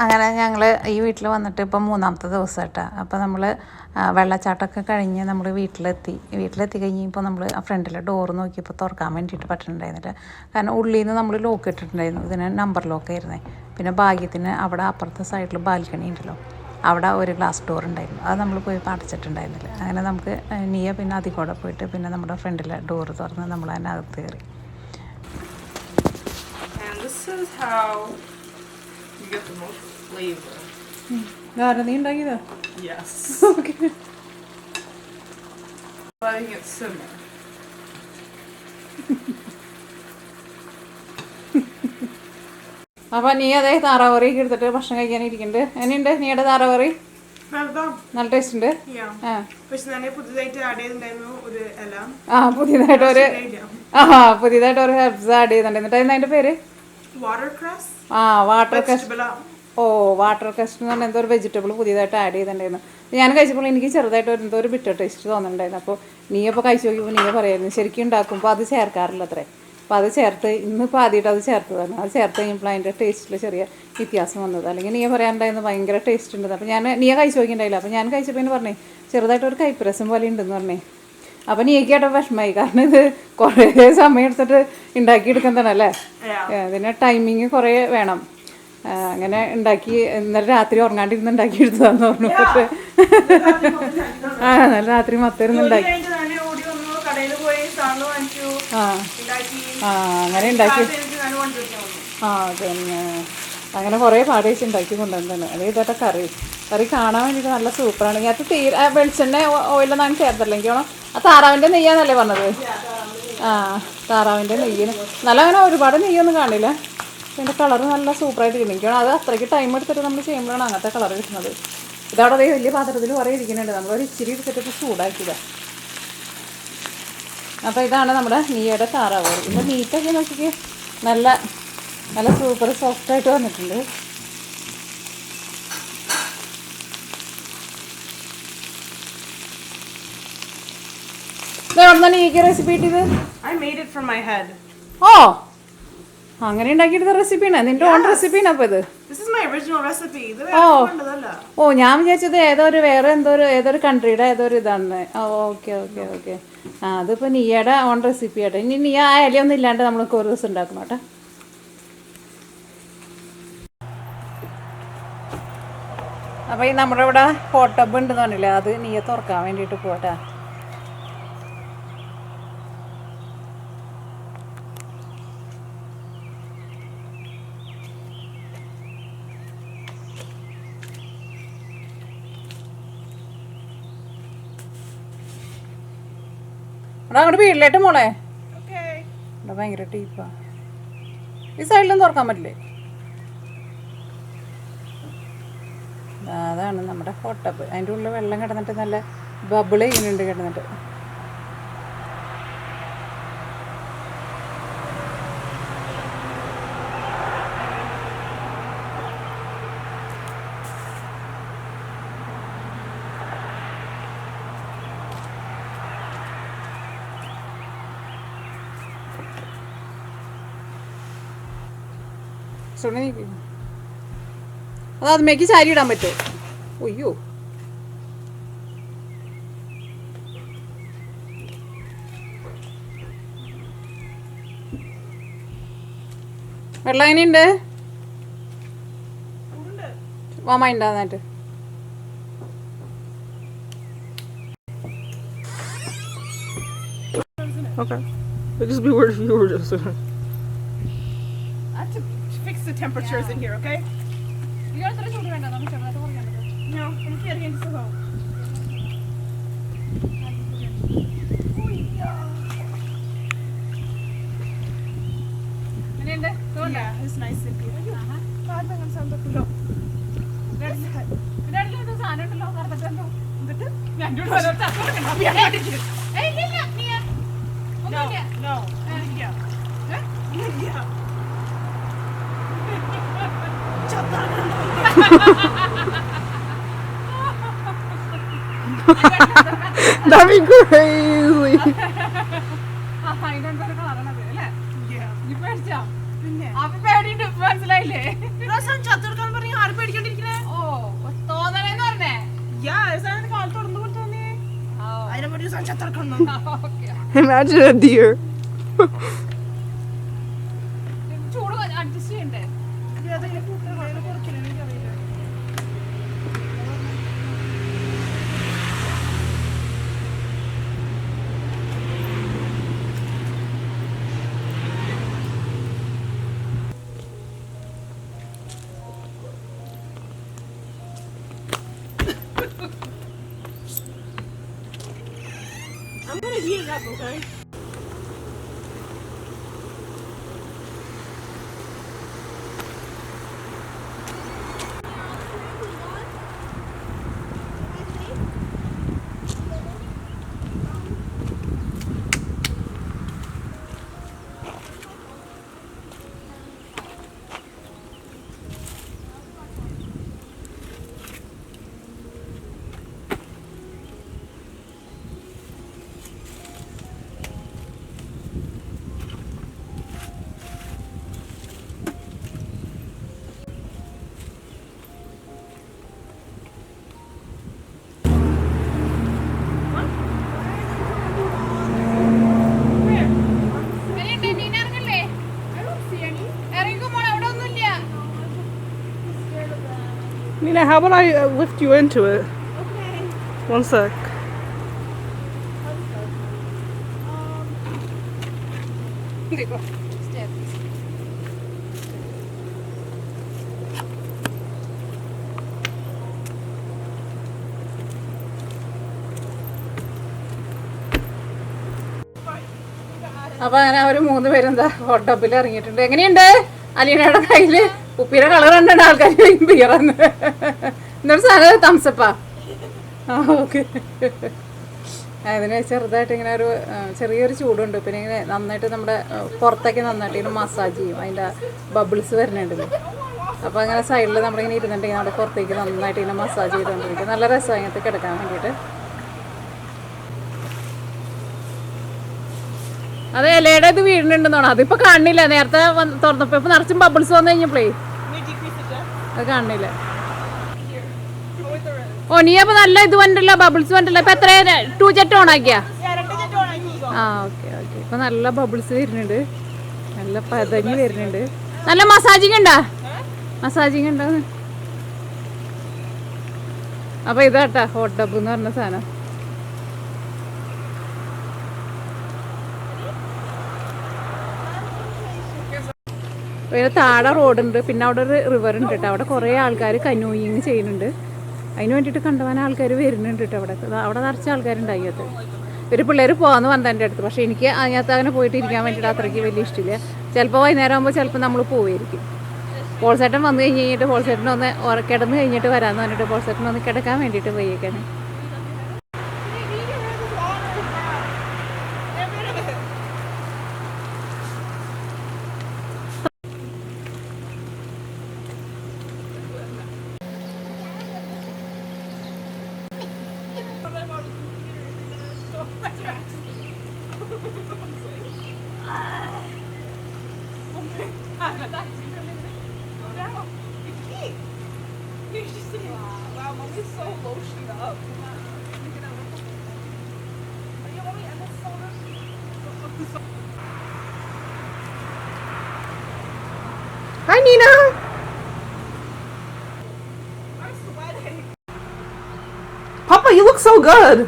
അങ്ങനെ ഞങ്ങൾ ഈ വീട്ടിൽ വന്നിട്ട് ഇപ്പം 3-ാമത്തെ ദിവസം കേട്ടോ. അപ്പോൾ നമ്മൾ വെള്ളച്ചാട്ടമൊക്കെ കഴിഞ്ഞ് നമ്മൾ വീട്ടിലെത്തി കഴിഞ്ഞപ്പോൾ നമ്മൾ ആ ഫ്രണ്ടിലെ ഡോറ് നോക്കിയപ്പോൾ തുറക്കാൻ വേണ്ടിയിട്ട് പറ്റുന്നുണ്ടായിരുന്നില്ല. കാരണം ഉള്ളിൽ നിന്ന് നമ്മൾ ലോക്ക് ഇട്ടിട്ടുണ്ടായിരുന്നു. ഇതിന് നമ്പർ ലോക്കായിരുന്നേ. പിന്നെ ഭാഗ്യത്തിന് അവിടെ അപ്പുറത്തെ സൈഡിൽ ബാൽക്കണി ഉണ്ടല്ലോ, അവിടെ ഒരു ഗ്ലാസ് ഡോർ ഉണ്ടായിരുന്നു. അത് നമ്മൾ പോയി അടച്ചിട്ടുണ്ടായിരുന്നില്ല. അങ്ങനെ നമുക്ക് നീയ പിന്നെ അതിൽ കൂടെ പോയിട്ട് പിന്നെ നമ്മുടെ ഫ്രണ്ടിലെ ഡോറ് തുറന്ന് നമ്മൾ അതിനകത്ത് കയറി. You get the most flavor. നീ ഉണ്ടാക്കിയതാ? Yes. Okay. Letting it simmer. അപ്പൊ നീ അതേ താറാവറിയൊക്കെ എടുത്തിട്ട് ഭക്ഷണം കഴിക്കാനിരിക്കുന്നുണ്ട്. എങ്ങനെയുണ്ട് നീയുടെ താറാവറി? നല്ല ടേസ്റ്റ് ഉണ്ട്. പുതിയതായിട്ട് ഒരു ഹെർബ്സ് ആഡ് ചെയ്യുന്നുണ്ട്. എന്നിട്ട് അതിന്റെ പേര് വാട്ടർ ക്രസ്റ്റ്. വാട്ടർ ക്രസ്റ്റ് എന്ന് പറഞ്ഞാൽ എന്തോ ഒരു വെജിറ്റബിൾ പുതിയതായിട്ട് ആഡ് ചെയ്തിട്ടുണ്ടായിരുന്നു. ഞാൻ കഴിച്ചപ്പോൾ എനിക്ക് ചെറുതായിട്ട് എന്തോ ഒരു ബിറ്റർ ടേസ്റ്റ് തോന്നുന്നുണ്ടായിരുന്നു. അപ്പോൾ നീ ഇപ്പോൾ കഴിച്ചു നോക്കിയപ്പോൾ നീ പറയായിരുന്നു ശരിക്കും ഉണ്ടാക്കുമ്പോൾ അത് ചേർക്കാറില്ല അത്രേ. അപ്പോൾ അത് ചേർത്ത് ഇന്നിപ്പോൾ ആദ്യമായിട്ട് അത് ചേർത്തതാണ്. അത് ചേർത്ത് കഴിഞ്ഞപ്പോൾ അതിൻ്റെ ടേസ്റ്റിൽ ചെറിയ വ്യത്യാസം വന്നത്. അല്ലെങ്കിൽ നീ പറയാനുണ്ടായിരുന്നു ഭയങ്കര ടേസ്റ്റ് ഉണ്ടെന്ന്. അപ്പോൾ നീ കഴിച്ചു നോക്കിയിട്ടുണ്ടായില്ല. അപ്പോൾ ഞാൻ കഴിച്ചപ്പോൾ പറഞ്ഞേ ചെറുതായിട്ട് ഒരു കൈപ്പരസം പോലെ ഉണ്ടെന്ന് പറഞ്ഞേ. അപ്പം നീക്ക് കേട്ടോ വിഷമമായി. കാരണം ഇത് കുറേ സമയം എടുത്തിട്ട് ഉണ്ടാക്കിയെടുക്കുന്നതാണല്ലേ. ഇതിന് ടൈമിങ് കുറേ വേണം. അങ്ങനെ ഉണ്ടാക്കി ഇന്നലെ രാത്രി ഉറങ്ങാണ്ടിരുന്ന് ഉണ്ടാക്കിയെടുത്തതാന്ന് പറഞ്ഞു. പക്ഷേ ഇന്നലെ രാത്രി മൊത്തം ഉണ്ടാക്കി അങ്ങനെ ഉണ്ടാക്കി. പിന്നെ അങ്ങനെ കുറേ പാടേച്ച് ഉണ്ടാക്കി കൊണ്ടുവന്നതാണ്. അത് ഇതൊക്കെ കറി കാണാൻ വേണ്ടിയിട്ട് നല്ല സൂപ്പറാണ്. ഇതിനകത്ത് വെളിച്ചെണ്ണ ഓയിലൊന്നും അങ്ങനെ ചേർത്തല്ലെങ്കിൽ വേണം. ആ താറാവിൻ്റെ നെയ്യാന്നല്ലേ പറഞ്ഞത്? താറാവിൻ്റെ നെയ്യിന് നല്ല അങ്ങനെ ഒരുപാട് നെയ്യൊന്നും കാണില്ല. ഇതിൻ്റെ കളറ് നല്ല സൂപ്പറായിട്ട് കിട്ടും. അത് അത്രയ്ക്ക് ടൈം എടുത്തിട്ട് നമ്മൾ ചെയ്യുമ്പോഴാണ് അങ്ങനത്തെ കളർ കിട്ടുന്നത്. ഇതവിടെ അതേ വലിയ പാത്രത്തിൽ കുറേ ഇരിക്കുന്നുണ്ട്. നമ്മളൊരു ഇച്ചിരി എടുത്തിട്ട് ചൂടാക്കിയതാണ്. അപ്പോൾ ഇതാണ് നമ്മുടെ നീയുടെ താറാവ്. ഇതിൻ്റെ മീറ്റൊക്കെ നോക്കിക്ക് നല്ല നല്ല സൂപ്പർ സോഫ്റ്റായിട്ട് വന്നിട്ടുണ്ട്. എവിടുന്നാണ് നീക്ക് റെസിപ്പി കിട്ടിയത്? അങ്ങനെ ഉണ്ടാക്കിയെടുത്ത റെസിപ്പിയാണ്, നിന്റെ ഓൺ റെസിപ്പിയാണ്. അപ്പോൾ ഇത് ഞാൻ വിചാരിച്ചത് ഏതൊരു കൺട്രിയുടെ ഏതൊരു ഇതാണ്. ഓക്കെ. അതിപ്പോൾ നീയുടെ ഓൺ റെസിപ്പി ആട്ടെ. ഇനി നീ ആ ഇലയൊന്നും ഇല്ലാണ്ട് നമ്മൾക്ക് ഒരു ദിവസം ഉണ്ടാക്കണം കേട്ടോ. അപ്പോൾ ഈ നമ്മുടെ ഇവിടെ ഹോട്ട് ടബ് ഉണ്ടെന്ന് പറഞ്ഞില്ലേ, അത് നീയെ തുറക്കാൻ വേണ്ടിയിട്ട് പോട്ടെ. അങ്ങോട്ട് വീട്ടിലേട്ട് മോളെ. ഇവിടെ ഭയങ്കര ടീപ്പാ. ഈ സൈഡിലൊന്നും തുറക്കാൻ പറ്റില്ലേ? അതാണ് നമ്മുടെ ഹോട്ട് ടബ്. അതിൻ്റെ ഉള്ളിൽ വെള്ളം കിടന്നിട്ട് നല്ല ബബിൾ ചെയ്യുന്നുണ്ട് കിടന്നിട്ട്. അത് മേക്ക് ചാരി ഇടാൻ പറ്റുമോ? ഒയ്യോ, വെള്ളം എങ്ങനെയുണ്ട്? വാമ ഉണ്ടാകുന്നായിട്ട്. Okay. It'd just be weird if you were just... Fix the temperatures in here, okay? No, I'm kidding. It's so yeah, it's nice and beautiful. No. That'd be crazy. Imagine a deer. ചൂട് adjust ചെയ്യണ്ടേ? I'm gonna heat it up, okay? Nina, how about I lift you into it? Okay. One sec. അപ്പൊ അങ്ങനെ അവര് 3 പേരും എന്താ hot ടബിൽ ഇറങ്ങിയിട്ടുണ്ട്. എങ്ങനെയുണ്ട്? അലീനയുടെ കയ്യില് ഉപ്പിയുടെ കളർ കണ്ടിട്ട് ആൾക്കാർ ബിയറന്ന് എന്നൊരു സാധനം തംസപ്പാ. ആ ഓക്കെ. അതിന് ചെറുതായിട്ട് ഇങ്ങനെ ഒരു ചെറിയൊരു ചൂടുണ്ട്. പിന്നെ ഇങ്ങനെ നന്നായിട്ട് നമ്മുടെ പുറത്തൊക്കെ നന്നായിട്ട് ഇങ്ങനെ മസാജ് ചെയ്യും. അതിൻ്റെ ബബിൾസ് വരുന്നുണ്ടല്ലോ. അപ്പോൾ അങ്ങനെ സൈഡിൽ നമ്മളിങ്ങനെ ഇരുന്നിട്ടുണ്ടെങ്കിൽ നമ്മുടെ പുറത്തേക്ക് നന്നായിട്ട് ഇങ്ങനെ മസാജ് ചെയ്തുകൊണ്ടിരിക്കും. നല്ല രസമാണ് ഇങ്ങനത്തെ കിടക്കാൻ വേണ്ടിയിട്ട്. അത് ഇലയുടെ ഇത് വീടിനുണ്ടെന്നാണ്. അതിപ്പോൾ കാണില്ല. നേരത്തെ തുറന്നപ്പോൾ ഇപ്പോൾ നിറച്ചും ബബിൾസ് വന്നു കഴിഞ്ഞപ്പോഴേ അത് കാണില്ല. ഓ നീ അപ്പോൾ നല്ല ഇത് വന്നിട്ടില്ല, ബബിൾസ് വന്നിട്ടില്ല. ഇപ്പം എത്ര 2 ജെറ്റ് ഓൺ ആക്കിയാ? ആ ഓക്കെ ഓക്കെ. ഇപ്പം നല്ല ബബിൾസ് വരുന്നുണ്ട്, നല്ല പതഞ്ഞ് വരുന്നുണ്ട്. നല്ല മസാജിങ് ഉണ്ടാ? മസാജിങ് ഉണ്ടോ? അപ്പോൾ ഇതാട്ടാ ഹോട്ട് ടബ് എന്ന് പറഞ്ഞ സാധനം. പിന്നെ താഴെ റോഡുണ്ട്, പിന്നെ അവിടെ ഒരു റിവർ ഉണ്ട് കേട്ടോ. അവിടെ കുറേ ആൾക്കാർ കനോയിങ് ചെയ്യുന്നുണ്ട്. അതിന് വേണ്ടിയിട്ട് കണ്ടുപോകാൻ ആൾക്കാർ വരുന്നുണ്ട് കേട്ടോ. അവിടെ നിറച്ച ആൾക്കാരുണ്ടായി. അത് ഒരു പിള്ളേർ പോകാമെന്ന് വന്നത് എൻ്റെ അടുത്ത്. പക്ഷേ എനിക്ക് അതിനകത്ത് അങ്ങനെ പോയിട്ട് ഇരിക്കാൻ വേണ്ടിയിട്ട് അത്രയ്ക്ക് വലിയ ഇഷ്ടമില്ല. ചിലപ്പോൾ വൈകുന്നേരം ആകുമ്പോൾ ചിലപ്പോൾ നമ്മൾ പോവുമായിരിക്കും. പോൾസേട്ടൻ വന്നു കഴിഞ്ഞിട്ട് പോൾസേട്ടൻ ഒന്ന് കിടന്ന് കഴിഞ്ഞിട്ട് വരാമെന്ന് പറഞ്ഞിട്ട് പോൾസേട്ടൻ ഒന്ന് കിടക്കാൻ വേണ്ടിയിട്ട് പോയേക്കാണ്. Hi, Nina. Papa, you look so good.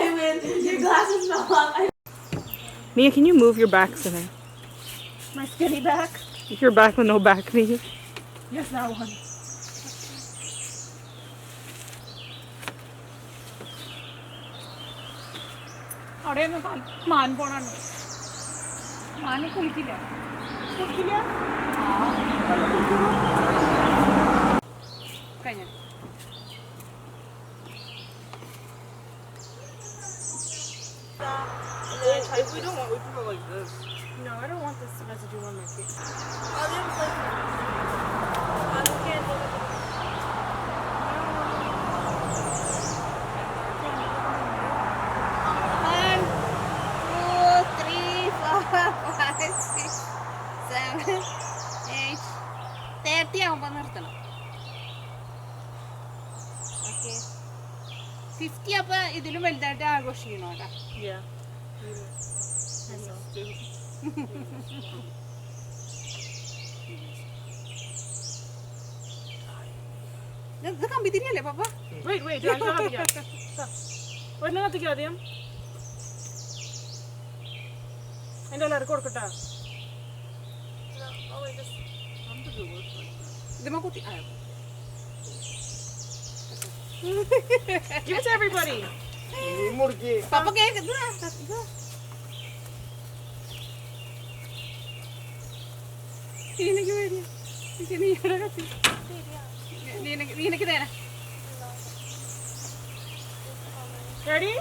I win. Your glasses fell off. Nia, can you move your back today? My skinny back. Your back with no back, Nia. Yes, that one. അവിടെ ഒന്നും മാൻ പോണുണ്ട്. മാന് കുളിക്കില്ല. കഴിഞ്ഞു. If we don't want, we can go like this. No, I don't want this residue on my face. ആകുമ്പോൾ നിർത്തണം. 50 അപ്പൊ ഇതിലും വലുതായിട്ട് ആഘോഷിക്കണോ കേട്ടാ. Yeah. I know. ഇത് കമ്പി തിരിയല്ലേ പപ്പ? Wait, I don't have it yet. Stop. Wait, no, not ആദ്യം. എൻ്റെ എല്ലാവർക്കും കൊടുക്കട്ടാ. ഇതിമ്മ കുത്തി Give it to everybody. പപ്പ കേക്ക് നീനക്ക് വരിക നീയുടെ കത്തി നീനക്ക് തേന. Ready?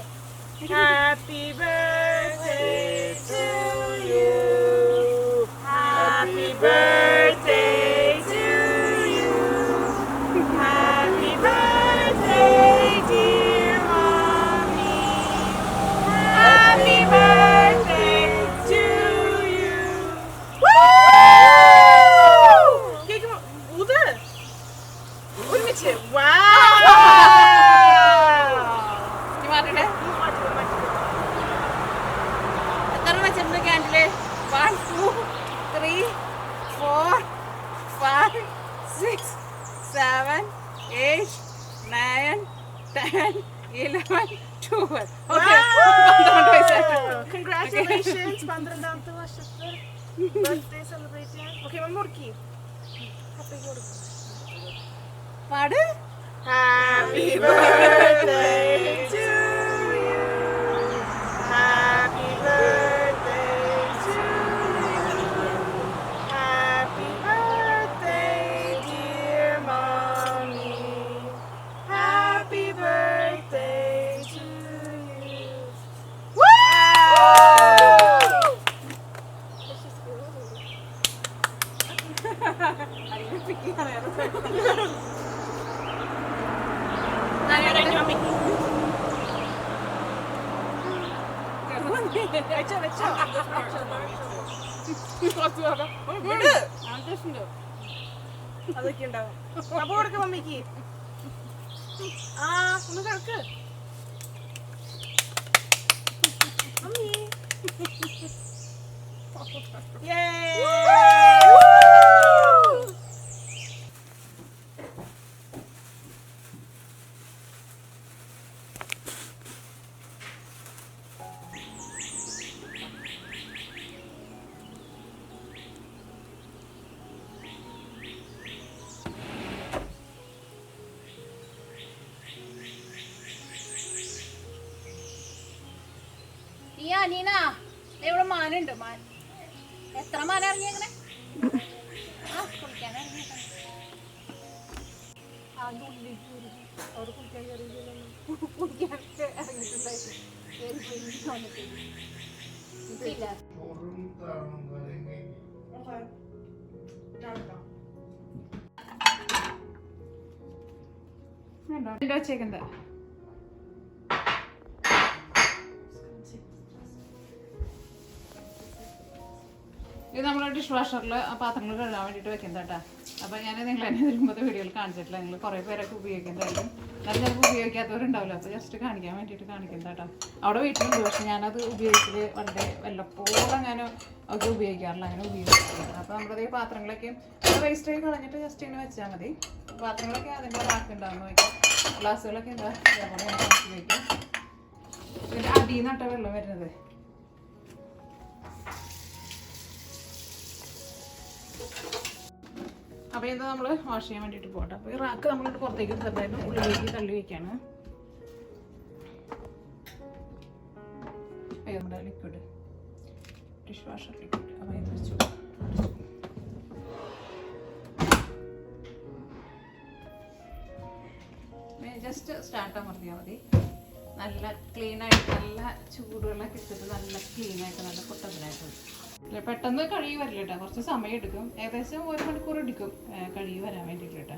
Happy birthday to you. Happy birthday to you. Happy birthday, dear mommy. Happy birthday to you. Woo! Kijk maar, Oede. Oedemetje. Wow. നീ മാറ്റട്ടെ. എത്ര വെച്ചിട്ടുണ്ട് candle? 1 2 3 4 5 6 7 8 9 10 11 12. Okay. Wow! Congratulations, 12th വർഷത്തെ birthday celebration. Okay, one more key. Happy birthday. പാട്. Happy birthday to you. Happy birthday to you. Happy birthday, dear mommy. Happy birthday to you. Woo! അതൊക്കെ ഉണ്ടാവും. അപ്പൊ കൊടുക്ക മമ്മിക്ക്. ആ ഒന്ന് കിടക്ക് മമ്മി. നീന ഇവിടെ മാനുണ്ട്. മാൻ എത്ര മാന ഇറങ്ങിയേക്കണേ? കുളിക്കാൻ വെച്ചേക്കുന്നത്. ഇത് നമ്മൾ ഡിഷ് വാഷറിൽ പാത്രങ്ങൾ കഴുകാൻ വേണ്ടിയിട്ട് വെക്കുന്നത് കേട്ടോ. അപ്പോൾ ഞാൻ നിങ്ങൾ എന്നെ വരുമ്പോൾ വീഡിയോയിൽ കാണിച്ചിട്ടില്ല. നിങ്ങൾ കുറേ പേരൊക്കെ ഉപയോഗിക്കുന്നതായിരിക്കും, എന്നാലും ചിലപ്പോൾ ഉപയോഗിക്കാത്തവരുണ്ടാവില്ല. അപ്പോൾ ജസ്റ്റ് കാണിക്കാൻ വേണ്ടിയിട്ട് കാണിക്കുന്നത് കേട്ടോ. അവിടെ വീട്ടിലുണ്ട്, പക്ഷേ ഞാനത് ഉപയോഗിക്കൽ വളരെ വല്ലപ്പോഴും അങ്ങനെ ഒക്കെ ഉപയോഗിക്കാറില്ല, അങ്ങനെ ഉപയോഗിക്കാറില്ല. അപ്പോൾ നമ്മുടെ ഈ പാത്രങ്ങളൊക്കെ വേസ്റ്റ് ആയി കളഞ്ഞിട്ട് ജസ്റ്റ് ഇങ്ങനെ വെച്ചാൽ മതി. പാത്രങ്ങളൊക്കെ അതിൻ്റെ റാക്കുണ്ടാകുന്ന വയ്ക്കാം. ഗ്ലാസ്സുകളൊക്കെ എന്താ അതേപോലെ വയ്ക്കാം. ഇതിൻ്റെ അടിയിൽ നിന്നിട്ടാണ് വെള്ളം വരുന്നത്. അപ്പോൾ ഇത് നമ്മൾ വാഷ് ചെയ്യാൻ വേണ്ടിയിട്ട് പോകട്ടെ. അപ്പോൾ ഈ റാക്ക് നമ്മളിട്ട് പുറത്തേക്ക് ചെറുതായിട്ട് ഉള്ളിലേക്ക് തള്ളി വയ്ക്കുകയാണ്. നമ്മുടെ ലിക്വിഡ് ഡിഷ് വാഷർ ലിക്വിഡ്. അപ്പോൾ ഇത് വെച്ചു ജസ്റ്റ് സ്റ്റാർട്ട് അമർത്തിയാൽ മതി. നല്ല ക്ലീനായിട്ട് നല്ല ചൂടുവെള്ളമൊക്കെ ഇട്ടിട്ട് നല്ല ക്ലീനായിട്ട് നല്ല പൊട്ടത്തിലായിട്ട് പെട്ടെന്ന് കഴുകി വരില്ല കേട്ടോ. കുറച്ച് സമയം എടുക്കും, ഏകദേശം 1 മണിക്കൂർ എടുക്കും കഴുകി വരാൻ വേണ്ടിയിട്ട് കേട്ടോ.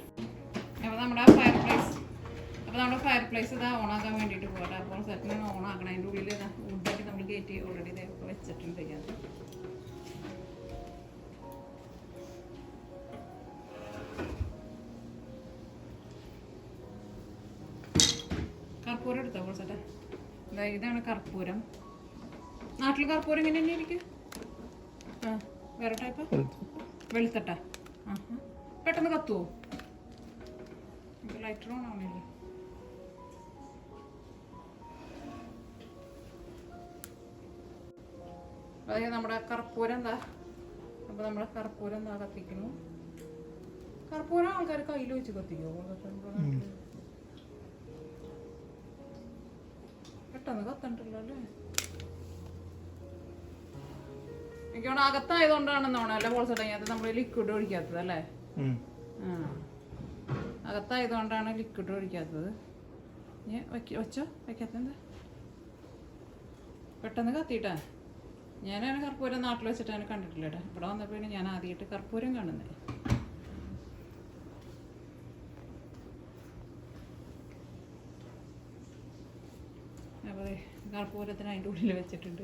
അപ്പോൾ നമ്മുടെ ഫയർ പ്ലേസ് ഇതാ ഓണാക്കാൻ വേണ്ടിയിട്ട് പോകട്ടെ. അപ്പോൾ സെറ്റിന് ഓണാക്കണം. അതിൻ്റെ ഉള്ളിൽ ഇതാ വുഡൊക്കെ നമ്മൾ കയറ്റി ഓൾറെഡി ഇതൊക്കെ വെച്ചിട്ടുണ്ട്. കർപ്പൂരം എടുത്തോ കുറച്ചട്ടെ. ഇതാണ് കർപ്പൂരം. നാട്ടിൽ കർപ്പൂരം ഇങ്ങനെ തന്നെ ഇരിക്കും. ആ വേറെ ടൈപ്പ് വെളുത്തട്ട. ആ പെട്ടെന്ന് കത്തുവോ? Lighter on ആവണില്ലേ? അതായത് നമ്മുടെ കർപ്പൂരം എന്താ, അപ്പോൾ നമ്മുടെ കർപ്പൂരം എന്താ കത്തിക്കുന്നു. കർപ്പൂരം ആൾക്കാർ കയ്യിൽ വെച്ച് കത്തിക്കോ? പെട്ടെന്ന് കത്തണ്ടല്ലോ അല്ലേ? എനിക്കോണം അകത്തായതുകൊണ്ടാണെന്നോണം അല്ല പോൾസടങ്ങി അത് നമ്മൾ ലിക്വിഡ് ഒഴിക്കാത്തത് അല്ലേ? ആ അകത്തായതുകൊണ്ടാണ് ലിക്വിഡ് ഒഴിക്കാത്തത്. ഞാൻ വെച്ചോ വെക്കാത്തെന്താ? പെട്ടെന്ന് കത്തിയിട്ടാ. ഞാനാണ് കർപ്പൂരം നാട്ടിൽ വെച്ചിട്ടാണ് കണ്ടിട്ടില്ലേട്ടാ. ഇവിടെ വന്നപ്പോഴാണ് ഞാൻ ആദ്യമായിട്ട് കർപ്പൂരം കാണുന്നത്. അപ്പോൾ കർപ്പൂരത്തിന് അതിൻ്റെ ഉള്ളിൽ വെച്ചിട്ടുണ്ട്.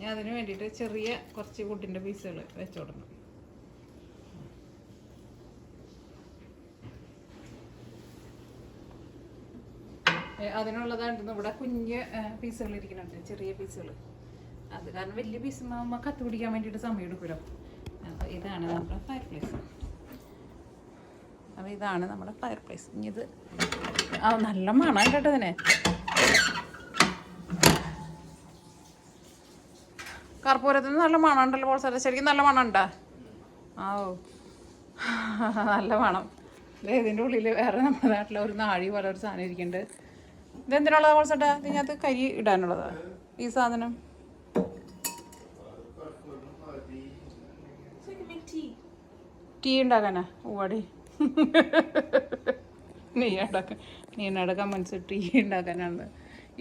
ഞാൻ അതിന് വേണ്ടിയിട്ട് ചെറിയ കുറച്ച് വുഡിൻ്റെ പീസുകൾ വെച്ചോടണം. അതിനുള്ളതായിരുന്നു ഇവിടെ കുഞ്ഞ് പീസുകൾ ഇരിക്കുന്നുണ്ട്, ചെറിയ പീസുകൾ. അത് കാരണം വലിയ പീസ് കത്ത് പിടിക്കാൻ വേണ്ടിയിട്ട് സമയം എടുക്കുമല്ലോ. അപ്പോൾ ഇതാണ് നമ്മുടെ ഫയർ പ്ലേസ്. അപ്പോൾ ഇതാണ് നമ്മുടെ ഫയർ പ്ലേസ്. ഇനി ഇത് നല്ല മണം കേട്ടോ ഇതിനെ. കർപ്പൂരത്തിന് നല്ല മണം ഉണ്ടല്ലോ പോൾസ. ശരിക്കും നല്ല മണം ഉണ്ടാ? ഓ നല്ല മണം. ഇതിൻ്റെ ഉള്ളിൽ വേറെ നമ്മുടെ നാട്ടിലെ ഒരു നാഴി പോലെ ഒരു സാധനം ഇരിക്കുന്നുണ്ട്. ഇതെന്തിനുള്ളതാ പോൾസട്ടാ? ഇതിനകത്ത് കരി ഇടാനുള്ളതാ ഈ സാധനം. ടീ ഉണ്ടാക്കാനാ? ഓടി നീ ഉണ്ടാക്കാൻ മനസ്സിൽ ടീ ഉണ്ടാക്കാനാണ്.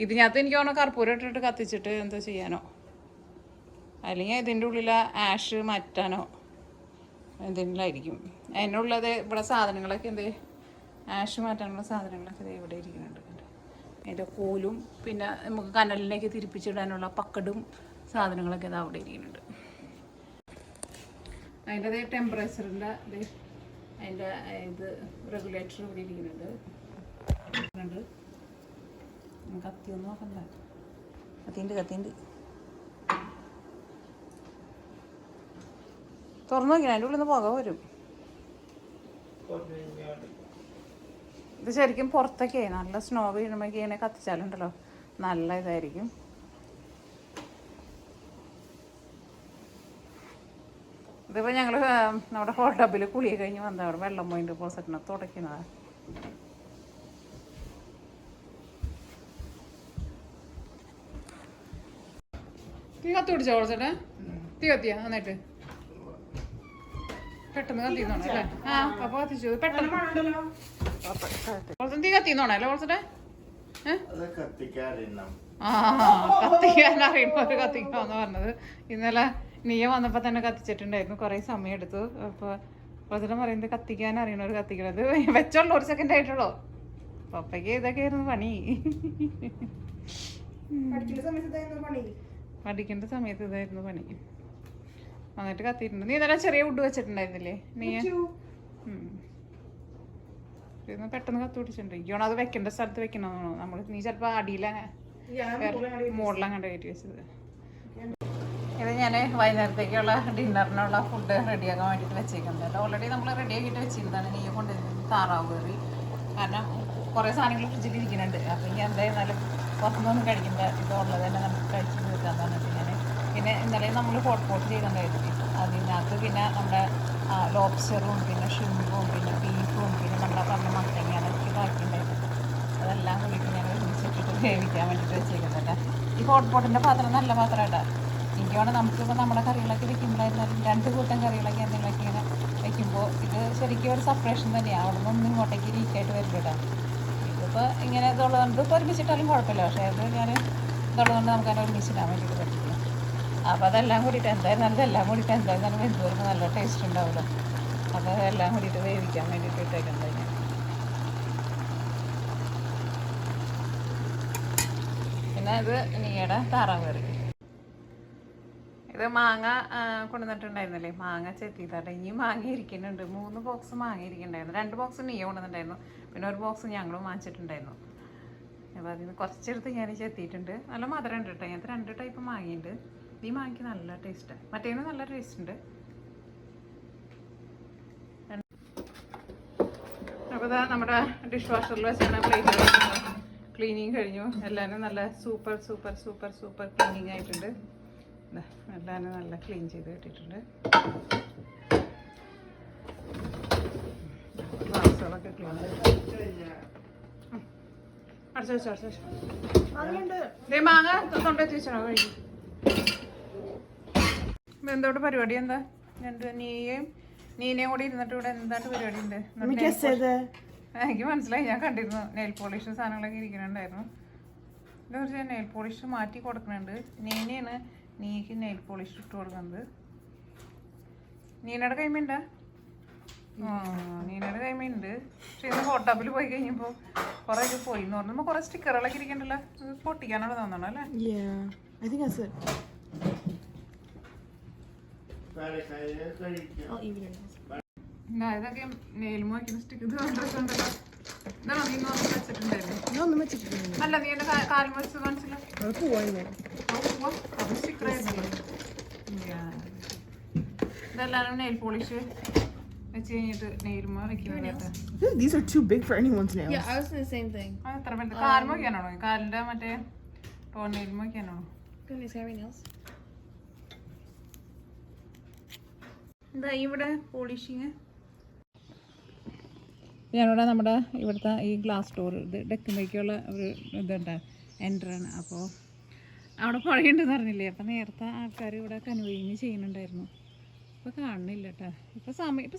ഇതിനകത്ത് എനിക്ക് തോന്നുന്നു കർപ്പൂരം ഇട്ടിട്ട് കത്തിച്ചിട്ട് എന്തോ ചെയ്യാനോ, അല്ലെങ്കിൽ ഇതിൻ്റെ ഉള്ളിൽ ആഷ് മാറ്റാനോ എന്തെങ്കിലുമായിരിക്കും. അതിനുള്ളത് ഇവിടെ സാധനങ്ങളൊക്കെ എന്തേ ആഷ് മാറ്റാനുള്ള സാധനങ്ങളൊക്കെ ഇവിടെ ഇരിക്കുന്നുണ്ട്. അതിൻ്റെ കോലും പിന്നെ നമുക്ക് കനലിലേക്ക് തിരിപ്പിച്ചിടാനുള്ള പക്കടും സാധനങ്ങളൊക്കെ ഇത് അവിടെ ഇരിക്കുന്നുണ്ട്. അതിൻ്റെ ടെമ്പറേച്ചറിൻ്റെ അതിൻ്റെ ഇത് റെഗുലേറ്റർ ഇവിടെ ഇരിക്കുന്നുണ്ട്. കത്തിയൊന്നും നോക്കണ്ട. കത്തിയുണ്ട് തുറന്നു നോക്കിയാൽ അതിൻ്റെ ഉള്ളിൽ നിന്ന് പുക വരും. ഇത് ശരിക്കും പുറത്തൊക്കെ നല്ല സ്നോ വീഴുമ്പോഴേക്ക് ഇങ്ങനെ കത്തിച്ചാലുണ്ടല്ലോ നല്ല ഇതായിരിക്കും. ഇതിപ്പോൾ ഞങ്ങൾ നമ്മുടെ ഹോട്ട് ടബിൽ കുളിയെ കഴിഞ്ഞ് വന്നാൽ അവിടെ വെള്ളം പോയിട്ട് പോസറ്റിനെ തുടയ്ക്കുന്നതാണ്. തീ കത്തി പിടിച്ചോ ചേട്ടാ? തീ കത്തിയാ നന്നായിട്ട് പെട്ടെന്ന് കത്തിന്നോണം അല്ലേ? ആ അപ്പോൾ കത്തിച്ചു പെട്ടെന്ന്. തീ കത്തിന്നോണം അല്ലേ പോൾസട്ടെ? ആ കത്തിക്കാൻ അറിയുമ്പോൾ കത്തിക്കാന്ന് പറഞ്ഞത്. ഇന്നലെ നീയ വന്നപ്പോൾ തന്നെ കത്തിച്ചിട്ടുണ്ടായിരുന്നു. കുറേ സമയം എടുത്തു. അപ്പോൾ പോൾസട്ടൻ പറയുന്നത് കത്തിക്കാൻ അറിയണവർ കത്തിക്കണത്. വെച്ചോളൂ, 1 സെക്കൻഡ് ആയിട്ടുള്ളൂ. പപ്പയ്ക്ക് ഇതൊക്കെ ആയിരുന്നു പണി. പഠിക്കേണ്ട സമയത്ത് ഇതായിരുന്നു പണി. വന്നിട്ട് കത്തിയിട്ടുണ്ട്. നീ ഇന്നലെ ചെറിയ വുഡ് വെച്ചിട്ടുണ്ടായിരുന്നില്ലേ നീയ? ഇതൊന്ന് പെട്ടെന്ന് കത്തി പിടിച്ചിട്ടുണ്ട്. എനിക്കാണോ അത് വെക്കേണ്ട സ്ഥലത്ത് വെക്കണമെന്നാണോ? നമ്മൾ നീ ചിലപ്പോൾ അടിയിലാണ് മുകളിലാണ് കയറ്റി വെച്ചത്. ഇത് ഞാൻ വൈകുന്നേരത്തേക്കുള്ള ഡിന്നറിനുള്ള ഫുഡ് റെഡിയാക്കാൻ വേണ്ടിയിട്ട് വെച്ചേക്കുന്നത്. ഓൾറെഡി നമ്മൾ റെഡിയാക്കിയിട്ട് വെച്ചിരുന്നതാണ്. നീ കൊണ്ടുവരുന്നത് താറാവ് കറി. കാരണം കുറേ സാധനങ്ങൾ ഫ്രിഡ്ജിൽ ഇരിക്കുന്നുണ്ട്. അപ്പോൾ ഇനി എന്തായിരുന്നാലും പുറത്തുനിന്നൊന്നും കഴിക്കേണ്ട, ഇതുള്ളത് തന്നെ നമുക്ക് കഴിച്ച് തീർക്കാമെന്ന് പറഞ്ഞിട്ട് ഞാൻ പിന്നെ ഇന്നലെ നമ്മൾ ഹോട്ട് പോട്ട് ചെയ്തിട്ടുണ്ടായിരുന്നു. അതിനകത്ത് പിന്നെ നമ്മുടെ ലോബ്സ്റ്ററും പിന്നെ ഷിമ്പും പിന്നെ ബീഫും പിന്നെ നമ്മുടെ പറഞ്ഞ മത്തങ്ങ അതൊക്കെ ബാക്കിയുണ്ടായിരുന്നു. അതെല്ലാം കൂടിയിട്ട് ഞാൻ ഒരുമിച്ചിട്ടിട്ട് വേവിക്കാൻ വേണ്ടിയിട്ട് വെച്ചേക്കുന്നുണ്ട്. ഈ ഹോട്ട് പോട്ടിൻ്റെ പാത്രം നല്ല പാത്രമായിട്ടാ. എനിക്ക് വേണം നമുക്കിപ്പോൾ നമ്മുടെ കറികളൊക്കെ വെക്കുമ്പോഴായിരുന്നാലും 2 കൂട്ടം കറികളൊക്കെ എന്തെങ്കിലുമൊക്കെ ഇങ്ങനെ വെക്കുമ്പോൾ ഇത് ശരിക്കും ഒരു സെപ്പറേഷൻ തന്നെയാണ്. അവിടെ നിന്നൊന്നും ഇങ്ങോട്ടേക്ക് ലീക്കായിട്ട് വരില്ല. ഇതിപ്പോൾ ഇങ്ങനെ ഇതുള്ളതുകൊണ്ട് ഇപ്പോൾ ഒരുമിച്ചിട്ടാലും കുഴപ്പമില്ല. പക്ഷേ അത് ഞാൻ ഇതുള്ളതുകൊണ്ട് നമുക്കതിനെ ഒരുമിച്ചിടാൻ വേണ്ടിയിട്ട് പറ്റില്ല. അപ്പോൾ അതെല്ലാം കൂടിയിട്ട് എന്തായിരുന്നാലും ഇതെല്ലാം കൂടിയിട്ട് എന്തായിരുന്നാലും വെന്ത് വരുമ്പോൾ നല്ല ടേസ്റ്റ് ഉണ്ടാവുമല്ലോ. അപ്പോൾ അതെല്ലാം കൂടിയിട്ട് വേവിക്കാൻ വേണ്ടിയിട്ട് ഇട്ടേക്കുന്നത് ഞാൻ. പിന്നെ ഇത് നീയുടെ താറാവ് കറി. ഇത് മാങ്ങ കൊണ്ടുവന്നിട്ടുണ്ടായിരുന്നല്ലേ, മാങ്ങ ചെത്തിയിട്ടാട്ടെ. ഇനി മാങ്ങ ഇരിക്കുന്നുണ്ട്, 3 ബോക്സ് മാങ്ങ ഇരിക്കുന്നുണ്ടായിരുന്നു. 2 ബോക്സ് നീ കൊണ്ടുവന്നിട്ടുണ്ടായിരുന്നു, പിന്നെ 1 ബോക്സ് ഞങ്ങളും വാങ്ങിച്ചിട്ടുണ്ടായിരുന്നു. അപ്പോൾ അതിൽ നിന്ന് കുറച്ചെടുത്ത് ഞാൻ ചെത്തിയിട്ടുണ്ട്. നല്ല മധുരം ഉണ്ട് കേട്ടോ. അങ്ങനത്തെ 2 ടൈപ്പ് മാങ്ങയുണ്ട്. ഈ മാങ്ങയ്ക്ക് നല്ല ടേസ്റ്റാണ്, മറ്റേന്ന് നല്ല ടേസ്റ്റ് ഉണ്ട്. അപ്പോൾ ഇതാ നമ്മുടെ ഡിഷ് വാഷറിൽ വെച്ചാണ് പ്ലേറ്റ് ക്ലീനിങ് കഴിഞ്ഞു. എല്ലാവരും നല്ല super super super super cleaning ആയിട്ടുണ്ട്. എല്ലാവരും നല്ല ക്ലീൻ ചെയ്ത് കിട്ടിയിട്ടുണ്ട്. ഗ്ലാസുകളൊക്കെ ക്ലീൻ അടച്ചു വെച്ചോ, അടച്ചു വെച്ചോ. മാങ്ങ തൊണ്ടെത്തി വെച്ചോ കഴിക്കും. എന്തോട്ട് പരിപാടി എന്താ? നീനയും കൂടി ഇരുന്നിട്ട് ഇവിടെ എന്താണ് പരിപാടി ഉണ്ട്? എനിക്ക് മനസ്സിലായി, ഞാൻ കണ്ടിരുന്നു. നെയിൽ പോളിഷ് സാധനങ്ങളൊക്കെ ഇരിക്കുന്നുണ്ടായിരുന്നു. എന്താ വെച്ചാൽ നെയിൽ പോളിഷ് മാറ്റി കൊടുക്കുന്നുണ്ട്. നീനയാണ് നീക്ക് നെയിൽ പോളിഷ് ഇട്ട് കൊടുക്കുന്നത്. നീനയുടെ കൈമയുണ്ടാ? നീനയുടെ കൈമയുണ്ട്. പക്ഷെ ഇന്ന് ഹോട്ടാപ്പിൽ പോയി കഴിഞ്ഞപ്പോൾ കുറേ ഇത് പോയി എന്ന് പറഞ്ഞപ്പോൾ കുറേ സ്റ്റിക്കറുകളൊക്കെ ഇരിക്കണ്ടല്ലോ. ഇത് പൊട്ടിക്കാനുള്ള തോന്നണം അല്ലേ? ഇതൊക്കെ നെയിലും വയ്ക്കുന്ന സ്റ്റിക്ക്. ഇത് കണ്ടിട്ടുണ്ടല്ലോ. ഇതാണോ നീ വെച്ചിട്ടുണ്ടായിരുന്നു? അല്ല, നീ എന്റെ കാലും വെച്ച് കാണിച്ചില്ല. അത് സ്റ്റിക്കറായിരുന്നല്ലോ. ഇതെല്ലാരും നെയിൽ പോളിഷ് വെച്ച് കഴിഞ്ഞിട്ട് നെയിലുമ വെക്കുന്നത്. These are too big for anyone's nails. Yeah, I was saying the same thing. എത്ര വലുത്? കാലും വയ്ക്കാനാണോ? കാലിന്റെ മറ്റേ ടോൺ നെയിലും വയ്ക്കാനാണോ? Goodness, hairy nails. എന്താ ഇവിടെ പോളിഷിങ്? ഞാനിവിടെ നമ്മുടെ ഇവിടുത്തെ ഈ ഗ്ലാസ് ഡോർ ഇത് ഡെക്കുമ്പോഴേക്കുള്ള ഒരു ഇതുണ്ട്, എൻ്ററാണ്. അപ്പോൾ അവിടെ പഴയുണ്ടെന്ന് പറഞ്ഞില്ലേ. അപ്പം നേരത്തെ ആൾക്കാർ ഇവിടെ കൺവീനിങ് ചെയ്യുന്നുണ്ടായിരുന്നു. ഇപ്പോൾ കാണുന്നില്ല കേട്ടോ. ഇപ്പോൾ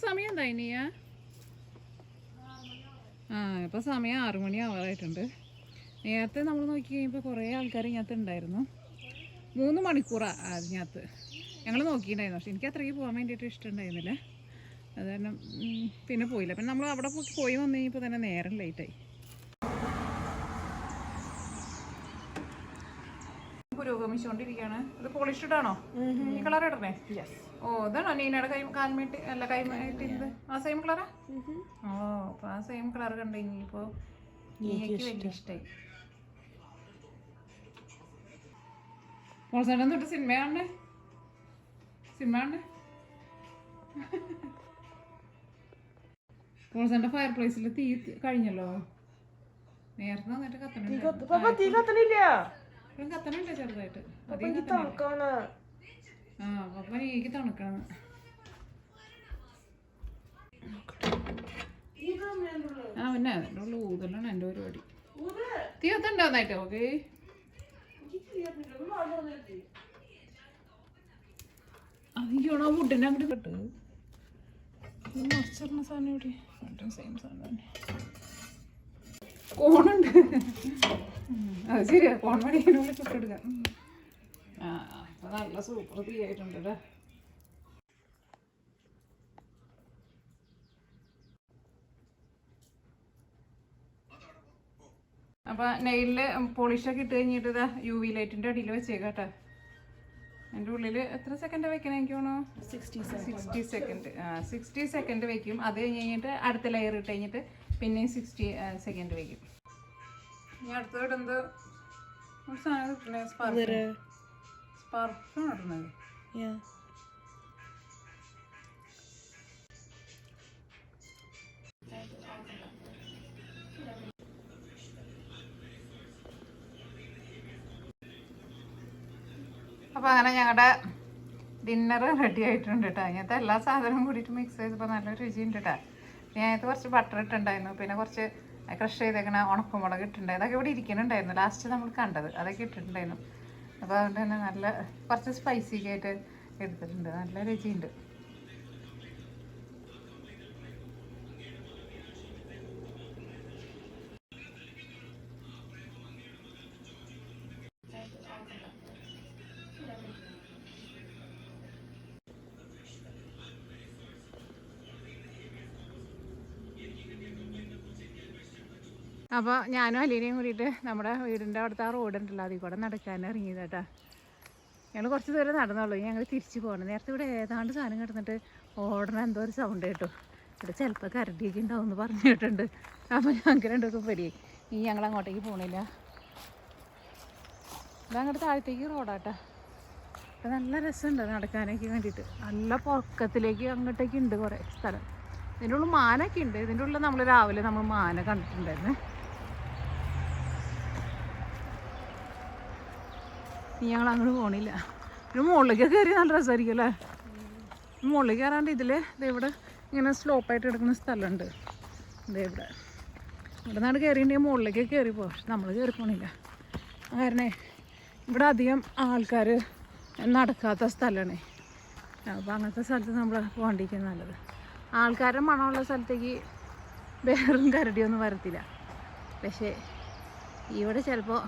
സമയം എന്താ ഇനിയാ? ഇപ്പോൾ സമയം 6 മണി ആവാറായിട്ടുണ്ട്. നേരത്തെ നമ്മൾ നോക്കി കഴിയുമ്പോൾ കുറേ ആൾക്കാർ ഇതിനകത്ത് ഉണ്ടായിരുന്നു. 3 മണിക്കൂറാണ് അതിനകത്ത് ഞങ്ങൾ നോക്കിയിട്ടുണ്ടായിരുന്നു. പക്ഷെ എനിക്ക് അത്രയ്ക്ക് പോകാൻ വേണ്ടിയിട്ട് ഇഷ്ടമുണ്ടായിരുന്നില്ല. അത് കാരണം പിന്നെ പോയില്ല. പിന്നെ നമ്മൾ അവിടെ പോയി വന്നു കഴിഞ്ഞപ്പോൾ തന്നെ നേരം ലേറ്റായി. പുരോഗമിച്ചുകൊണ്ടിരിക്കുകയാണ്. ഇത് പോളിഷ്ഡാണോ? ഈ കളർ ഇടണേ? ഓ, ഇതാണോ നീനയുടെ കാൽമേട്ട് അല്ല കൈമേട്ടിൻ്റെ ആ സെയിം കളറാ? ഓ, അപ്പോൾ ആ സെയിം കളർ കണ്ടു കഴിഞ്ഞപ്പോൾ എനിക്ക് വലിയ ഇഷ്ടമായി. മോൾസേട്ടൻ തൊട്ട് സിനിമ മോൾസേട്ടൻ്റെ ഫയർ പ്ലേസിൽ തീ കഴിഞ്ഞല്ലോ. നേരത്തെ വന്നിട്ട് കത്തനുണ്ട് ചെറുതായിട്ട്. അപ്പൊ എനിക്ക് തണുക്കണം. പിന്നെ അതിൻ്റെ ഉള്ള ഊതലാണ് എൻ്റെ പരിപാടി. തീ കത്തുണ്ടാവുന്നായിട്ട്. ഓക്കെ, അതിനാണോ വുഡിനെ അങ്ങോട്ട് കെട്ട് മറിച്ചിടുന്ന സാധനം ഇവിടെ സെയിം സാധനം തന്നെ. കോണുണ്ട്. അത് ശരിയാ, കോൺ മടിക്കാനുള്ള ചുട്ടെടുക്കാം. ഇപ്പൊ നല്ല സൂപ്പർ തീ ആയിട്ടുണ്ട് കേട്ടോ. അപ്പൊ നെയിലില് പോളിഷൊക്കെ ഇട്ട് കഴിഞ്ഞിട്ട് ഇതാ UV ലൈറ്റിന്റെ അടിയിൽ വെച്ചേക്കാട്ടോ. എൻ്റെ ഉള്ളിൽ എത്ര സെക്കൻഡ് വെക്കണം? എനിക്ക് തോന്നുന്നു 60 സെക്കൻഡ്. 60 സെക്കൻഡ് വെക്കും. അത് കഴിഞ്ഞിട്ട് അടുത്ത ലെയർ ഇട്ട് കഴിഞ്ഞിട്ട് പിന്നെ 60 സെക്കൻഡ് വെക്കും. ഞാൻ അടുത്ത ഇടുന്നത് ഒരു സാധനം കിട്ടണേ, സ്പാർക്കാണ് ഇടുന്നത്. അപ്പോൾ അങ്ങനെ ഞങ്ങളുടെ ഡിന്നർ റെഡി ആയിട്ടുണ്ട് കേട്ടോ. അതിനകത്ത് എല്ലാ സാധനവും കൂടിയിട്ട് മിക്സ് ചെയ്തപ്പോൾ നല്ല രുചിയുണ്ട് കേട്ടോ. അതിനകത്ത് കുറച്ച് ബട്ടർ ഇട്ടുണ്ടായിരുന്നു, പിന്നെ കുറച്ച് ക്രഷ് ചെയ്തേക്കണ ഉണക്കമുളക് ഇട്ടിട്ടുണ്ടായിരുന്നു. അതൊക്കെ ഇവിടെ ഇരിക്കുന്നുണ്ടായിരുന്നു, ലാസ്റ്റ് നമ്മൾ കണ്ടത് അതൊക്കെ ഇട്ടിട്ടുണ്ടായിരുന്നു. അപ്പോൾ അതുകൊണ്ട് തന്നെ നല്ല കുറച്ച് സ്പൈസി ആയിട്ട് എടുത്തിട്ടുണ്ട്, നല്ല രുചിയുണ്ട്. അപ്പോൾ ഞാനും അലീനയും കൂടിയിട്ട് നമ്മുടെ വീടിൻ്റെ അവിടുത്തെ ആ റോഡുണ്ടല്ലോ അതിൽ കൂടെ നടക്കാൻ ഇറങ്ങിയത് കേട്ടോ. ഞങ്ങൾ കുറച്ച് ദൂരം നടന്നുള്ളൂ. ഞങ്ങൾ തിരിച്ച് പോകണം. നേരത്തെ ഇവിടെ ഏതാണ്ട് സാധനം കിടന്നിട്ട് ഓടണ എന്തോ ഒരു സൗണ്ട് കേട്ടു. ഇവിടെ ചിലപ്പോൾ കരടിയൊക്കെ ഉണ്ടാവും എന്ന് പറഞ്ഞു കേട്ടിട്ടുണ്ട്. അപ്പോൾ ഞങ്ങൾക്ക് രണ്ടൊക്കെ പേടി. ഇനി ഞങ്ങൾ അങ്ങോട്ടേക്ക് പോകണില്ല. ഇതങ്ങോട്ട് താഴത്തേക്ക് റോഡാട്ടാ. അപ്പം നല്ല രസമുണ്ട് നടക്കാനൊക്കെ വേണ്ടിയിട്ട്. നല്ല പൊക്കത്തിലേക്ക് അങ്ങോട്ടേക്ക് ഉണ്ട് കുറേ സ്ഥലം. ഇതിൻ്റെ ഉള്ളിൽ മാനൊക്കെ ഉണ്ട്. ഇതിൻ്റെ ഉള്ളിൽ നമ്മൾ രാവിലെ മാന കണ്ടിട്ടുണ്ടായിരുന്നേ. ഇനി ഞങ്ങൾ അങ്ങോട്ട് പോകണില്ല. ഒരു മുകളിലേക്ക് കയറി നല്ല രസമായിരിക്കും അല്ലേ? മുകളിൽ കയറാണ്ട് ഇവിടെ ഇങ്ങനെ സ്ലോപ്പായിട്ട് കിടക്കുന്ന സ്ഥലമുണ്ട്. ഇവിടെ നിന്നാണ് കയറിയിട്ടുണ്ടെങ്കിൽ മുകളിലേക്ക് കയറി പോകും. പക്ഷെ നമ്മൾ കയറി പോകണില്ല. കാരണം ഇവിടെ അധികം ആൾക്കാർ നടക്കാത്ത സ്ഥലമാണ്. അപ്പോൾ അങ്ങനത്തെ സ്ഥലത്ത് നമ്മൾ പോകാണ്ടിരിക്കുന്നത് നല്ലത്. ആൾക്കാരുടെ മണമുള്ള സ്ഥലത്തേക്ക് വേറും കരടിയൊന്നും വരത്തില്ല. പക്ഷേ ഇവിടെ ചിലപ്പോൾ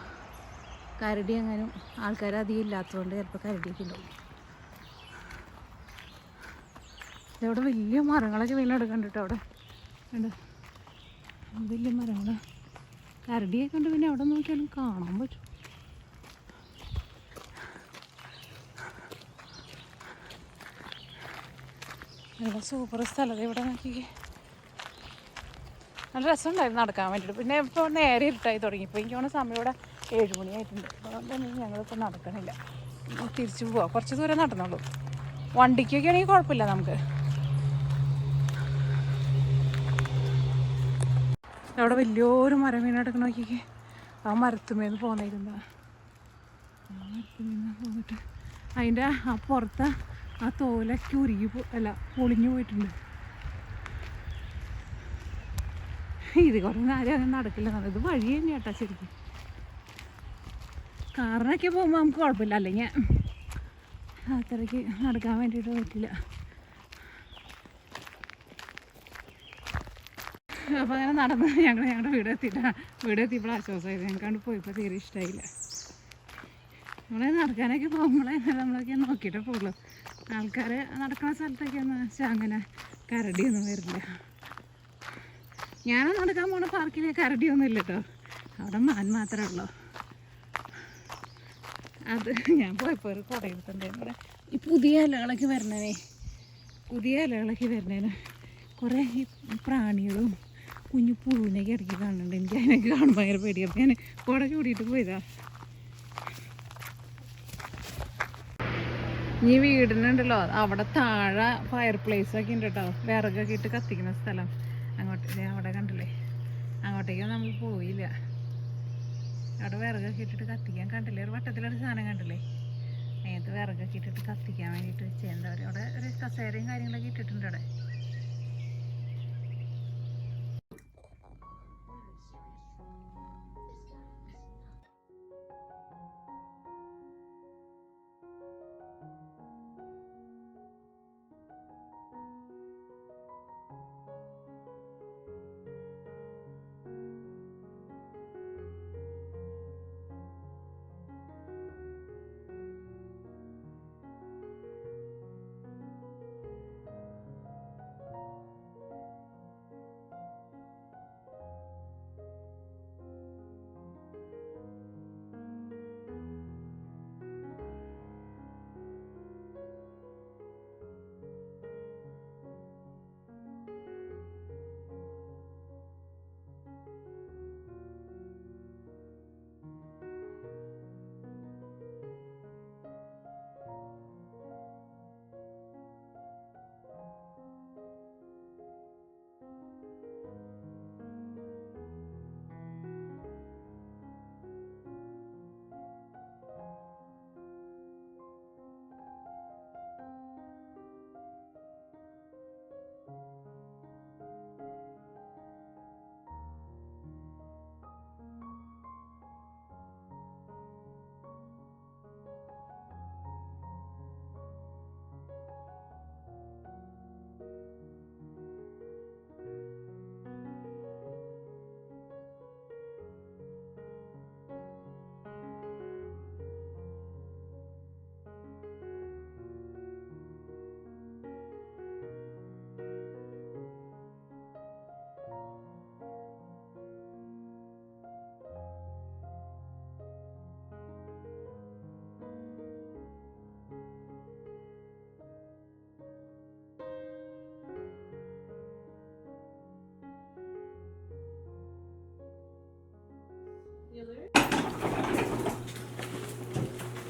കരടി എങ്ങാനും ആൾക്കാർ അധികം ഇല്ലാത്തതുകൊണ്ട് ചിലപ്പോൾ കരടിയൊക്കെ ഉണ്ടാവും. ഇവിടെ വലിയ മരങ്ങളൊക്കെ വീണെടുക്കണ്ട കേട്ടോ. അവിടെ ഉണ്ട് വലിയ മരങ്ങൾ. കരടിയൊക്കെ ഉണ്ട്. പിന്നെ അവിടെ നോക്കിയാലും കാണാൻ പറ്റും. ഇവിടെ സൂപ്പർ സ്ഥലം. ഇവിടെ നോക്കിക്കേ, നല്ല രസമുണ്ടായിരുന്നു നടക്കാൻ വേണ്ടിയിട്ട്. പിന്നെ ഇപ്പോൾ നേരെ ഇരുട്ടായി തുടങ്ങി. ഇപ്പോൾ എനിക്ക് തോന്നുന്ന സമയം ഇവിടെ 7 മണിയായിട്ടുണ്ട്. അതുകൊണ്ട് തന്നെ ഞങ്ങളിപ്പോൾ നടക്കണില്ല. തിരിച്ചു പോവാം. കുറച്ച് ദൂരം നടന്നുള്ളൂ. വണ്ടിക്കൊക്കെ ആണെങ്കിൽ കുഴപ്പമില്ല നമുക്ക്. അവിടെ വലിയൊരു മരം വീണെടുക്കണ നോക്കിക്കേ. ആ മരത്തുമേന്ന് പോന്നിരുന്ന പോന്നിട്ട് അതിൻ്റെ ആ പുറത്ത് ആ തോലൊക്കെ പൊളിഞ്ഞു പോയിട്ടുണ്ട്. ഇത് കുറേ നേരം അങ്ങനെ നടക്കില്ല. ഇത് വഴി തന്നെ കേട്ടാ ശരിക്കും. കാറിനൊക്കെ പോകുമ്പോൾ നമുക്ക് കുഴപ്പമില്ല. അല്ലെങ്കിൽ അത്രയ്ക്ക് നടക്കാൻ വേണ്ടിയിട്ട് പറ്റില്ല. അപ്പോൾ അങ്ങനെ നടന്ന് ഞങ്ങളുടെ വീടെത്തിയപ്പോൾ ആശ്വാസമായത്. ഞങ്ങൾക്കാണ്ട് പോയപ്പോൾ തീരെ ഇഷ്ടമായില്ല. നമ്മളെ നടക്കാനൊക്കെ പോകുമ്പോഴേ നമ്മളൊക്കെ നോക്കിയിട്ടേ പോകുള്ളൂ. ആൾക്കാർ നടക്കുന്ന സ്ഥലത്തൊക്കെ എന്ന് വെച്ചാൽ അങ്ങനെ കരടിയൊന്നും വരില്ല. ഞാൻ നടക്കാൻ പോണ പാർക്കിൽ കരടിയൊന്നും ഇല്ല കേട്ടോ. അവിടെ മാൻ മാത്രമേ ഉള്ളൂ. അത് ഞാൻ പോയപ്പോൾ ഒരു കുടയെടുത്തിട്ടുണ്ടായിരുന്നു. ഇവിടെ ഈ പുതിയ ഇലകളൊക്കെ വരുന്നതിന് കുറേ ഈ പ്രാണികളും കുഞ്ഞു പുഴുവിനൊക്കെ ഇടയ്ക്ക് കാണുന്നുണ്ട്. എനിക്ക് അതിനൊക്കെ കാണുമ്പോൾ ഭയങ്കര പേടിയാണ്. ഞാൻ കുട ചൂടിയിട്ട് പോയതാ. ഈ വീടിനുണ്ടല്ലോ അവിടെ താഴെ ഫയർ പ്ലേസൊക്കെ ഉണ്ട് കേട്ടോ. വിറകൊക്കെ ഇട്ട് കത്തിക്കുന്ന സ്ഥലം. അവിടെ കണ്ടില്ലേ? അങ്ങോട്ടേക്കൊന്നും നമ്മൾ പോയില്ല. അവിടെ വിറകൊക്കെ ഇട്ടിട്ട് കത്തിക്കാൻ കണ്ടില്ലേ? ഒരു വട്ടത്തിലൊരു സാധനം കണ്ടില്ലേ? അതിനകത്ത് വിറകൊക്കെ ഇട്ടിട്ട് കത്തിക്കാൻ വേണ്ടിയിട്ട് വെച്ചെന്താ പറയുക. അവിടെ ഒരു കസേരയും കാര്യങ്ങളൊക്കെ ഇട്ടിട്ടുണ്ട് അവിടെ.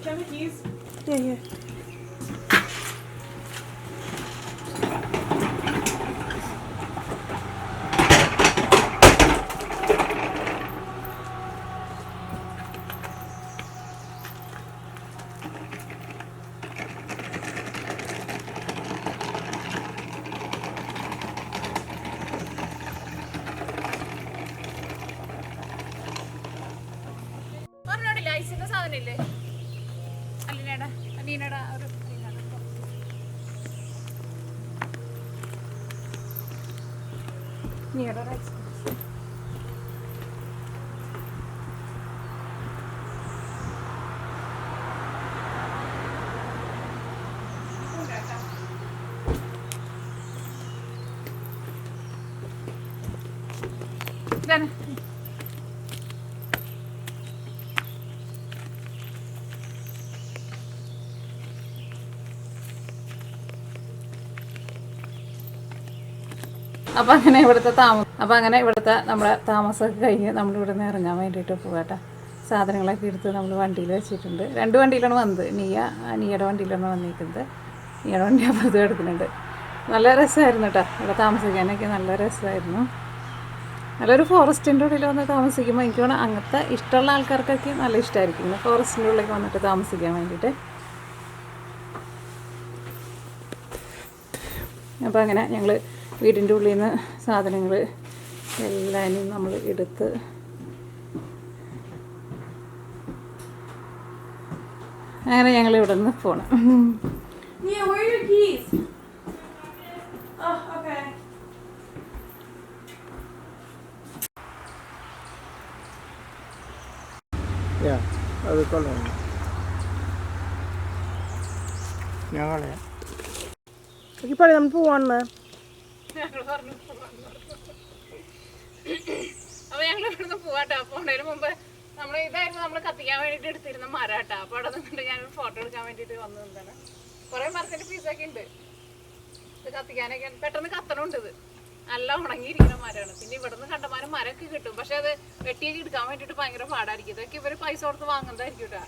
Can I have the keys? Yeah. പറഞ്ഞോടില്ല ഐസിന്റെ സാധനം ഇല്ലേ അലീനയുടെ ഒരു നീയുടെ റൈസ് ഇതാണ് അപ്പം അങ്ങനെ ഇവിടുത്തെ നമ്മുടെ താമസമൊക്കെ കഴിഞ്ഞ് നമ്മളിവിടെ നിന്ന് ഇറങ്ങാൻ വേണ്ടിയിട്ട് പോകട്ടെ. സാധനങ്ങളൊക്കെ എടുത്ത് നമ്മൾ വണ്ടിയിൽ വെച്ചിട്ടുണ്ട്. 2 വണ്ടിയിലാണ് വന്നത്. നീയുടെ വണ്ടിയിലാണ് വന്നിരിക്കുന്നത്. നീയുടെ വണ്ടി അപ്പുറത്ത് എടുക്കുന്നുണ്ട്. നല്ല രസമായിരുന്നു കേട്ടോ. ഇവിടെ താമസിക്കാനൊക്കെ നല്ല രസമായിരുന്നു. നല്ലൊരു ഫോറസ്റ്റിൻ്റെ ഉള്ളിൽ വന്ന് താമസിക്കുമ്പോൾ എനിക്ക് തോന്നുന്നു അങ്ങനത്തെ ഇഷ്ടമുള്ള ആൾക്കാർക്കൊക്കെ നല്ല ഇഷ്ടമായിരിക്കും ഇങ്ങനെ ഫോറസ്റ്റിൻ്റെ ഉള്ളിലേക്ക് വന്നിട്ട് താമസിക്കാൻ വേണ്ടിയിട്ട്. അപ്പോൾ അങ്ങനെ ഞങ്ങൾ വീടിൻ്റെ ഉള്ളിൽ നിന്ന് സാധനങ്ങൾ എല്ലാം നമ്മൾ എടുത്ത് അങ്ങനെ ഞങ്ങൾ ഇവിടെ നിന്ന് പോകണം. Yeah, where are your keys? Oh, okay. Yeah, അത് കൊള്ളാം. ഞങ്ങളെ ഇപ്പോൾ നമ്മൾ പോവാണ്. അപ്പോൾ ഞങ്ങൾ ഇവിടുന്ന് പോവാട്ടോ. പോണതിന് മുമ്പ് ഇതായിരുന്നു നമ്മൾ കത്തിക്കാൻ വേണ്ടിയിട്ട് എടുത്തിരുന്ന മരാട്ടോ. അപ്പോൾ അവിടെ നിന്നിട്ട് ഞാനൊരു ഫോട്ടോ എടുക്കാൻ വേണ്ടിയിട്ട് വന്നു നിന്നാണ്. കുറേ മരത്തിൻ്റെ പീസൊക്കെ ഉണ്ട്. ഇത് കത്തിക്കാനൊക്കെ പെട്ടെന്ന് കത്തണമുണ്ട്. ഇത് നല്ല ഉണങ്ങിയിരിക്കുന്ന മരമാണ്. പിന്നെ ഇവിടെ നിന്ന് കണ്ടമാനം മരമൊക്കെ കിട്ടും. പക്ഷെ അത് വെട്ടിയൊക്കെ എടുക്കാൻ വേണ്ടിയിട്ട് ഭയങ്കര പാടായിരിക്കും. ഇതൊക്കെ ഇവർ പൈസ കൊടുത്ത് വാങ്ങുന്നതായിരിക്കും കേട്ടോ.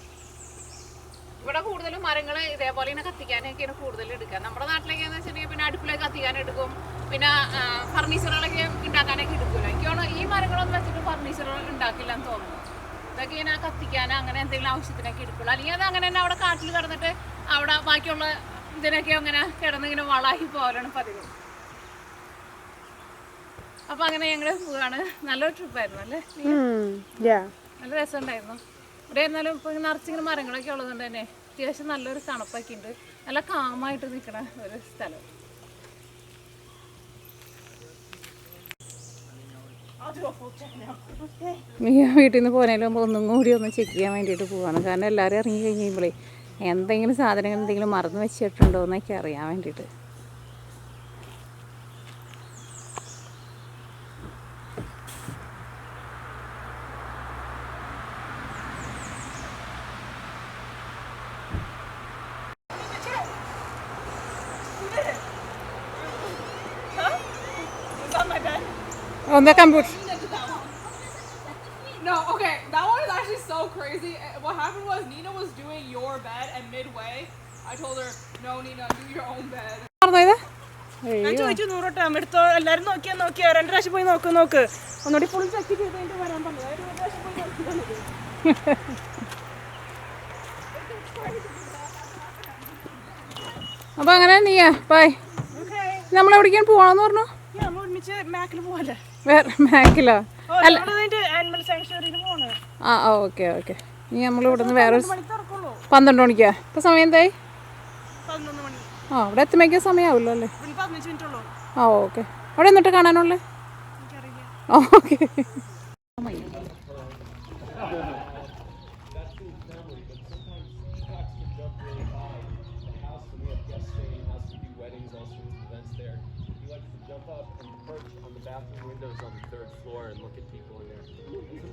ഇവിടെ കൂടുതലും മരങ്ങൾ ഇതേപോലെ തന്നെ കത്തിക്കാനൊക്കെയാണ് കൂടുതൽ എടുക്കുക. നമ്മുടെ നാട്ടിലേക്കെന്ന് വെച്ചിട്ടുണ്ടെങ്കിൽ പിന്നെ അടുപ്പിലേക്ക് കത്തിക്കാൻ എടുക്കും. പിന്നെ ഫർണിച്ചറുകളൊക്കെ ഉണ്ടാക്കാനൊക്കെ എടുക്കില്ല. എനിക്ക് തോന്നുന്നു ഈ മരങ്ങളൊന്നും വെച്ചിട്ട് ഫർണിച്ചറുകൾ ഉണ്ടാക്കില്ല എന്ന് തോന്നുന്നു. ഇതൊക്കെ ഇങ്ങനെ കത്തിക്കാൻ അങ്ങനെ എന്തെങ്കിലും ആവശ്യത്തിനൊക്കെ എടുക്കുള്ളൂ. അല്ലെങ്കിൽ അത് അങ്ങനെ തന്നെ അവിടെ കാട്ടിൽ കിടന്നിട്ട് അവിടെ ബാക്കിയുള്ള ഇതിനൊക്കെ അങ്ങനെ കിടന്നിങ്ങനെ വളായി പോകലാണ് പതിവ്. അപ്പം അങ്ങനെ ഞങ്ങൾ പോവാണ്. നല്ലൊരു ട്രിപ്പായിരുന്നു അല്ലേ? നല്ല രസമുണ്ടായിരുന്നു. ഇവിടെ എന്നാലും ഇപ്പോൾ നിറച്ചിങ്ങനെ മരങ്ങളൊക്കെ ഉള്ളതുകൊണ്ട് തന്നെ അത്യാവശ്യം നല്ലൊരു തണുപ്പൊക്കെ ഉണ്ട്. നല്ല കാമായിട്ട് നിൽക്കണ ഒരു സ്ഥലം. വീട്ടിൽ നിന്ന് പോകുന്നതിന് മുമ്പ് ഒന്നും കൂടി ഒന്ന് ചെക്ക് ചെയ്യാൻ വേണ്ടിയിട്ട് പോവാണ്. കാരണം എല്ലാവരും ഇറങ്ങി കഴിഞ്ഞ് കഴിയുമ്പോഴേ എന്തെങ്കിലും സാധനങ്ങൾ എന്തെങ്കിലും മറന്നു വെച്ചിട്ടുണ്ടോ എന്നൊക്കെ അറിയാൻ വേണ്ടിയിട്ട്. On the computer. No, okay, that one is actually so crazy. What happened was Nina was doing your bed, and midway, I told her, "No, Nina, do your own bed." ഞാൻ ചോദിച്ചു 100 ടൈം എടുത്തോ. എല്ലാവരും നോക്കിയാ 2 പ്രാവശ്യം പോയി നോക്ക് ഒന്നുകൂടി full check ചെയ്തിട്ട് വരാൻ പറഞ്ഞു. 1 പ്രാവശ്യം പോയി നോക്കി. അപ്പോൾ അങ്ങനെ നീയാ ബൈ. നമ്മളെവിടേക്കാൻ പോവാണെന്ന് പറഞ്ഞു? നമ്മൾ ഒരുമിച്ച് മാക്കിൽ പോവല്ലേ? വേറെ മാക്കിലോ? ആനിമൽ സാങ്ച്വറിയിൽ പോകണം. ഓക്കെ ഇനി നമ്മളിവിടെ നിന്ന് വേറെ 12 മണിക്കാ? ഇപ്പം സമയം എന്തായി? 11 മണി. ഇവിടെ എത്തുമ്പോഴേക്കും സമയമാവുമല്ലോ അല്ലേ? 15 മിനിറ്റ് ഉള്ളൂ. ഓക്കെ. അവിടെ എന്നിട്ട് കാണാനുള്ളേ? Okay. Windows on the 3rd floor and look at people in there.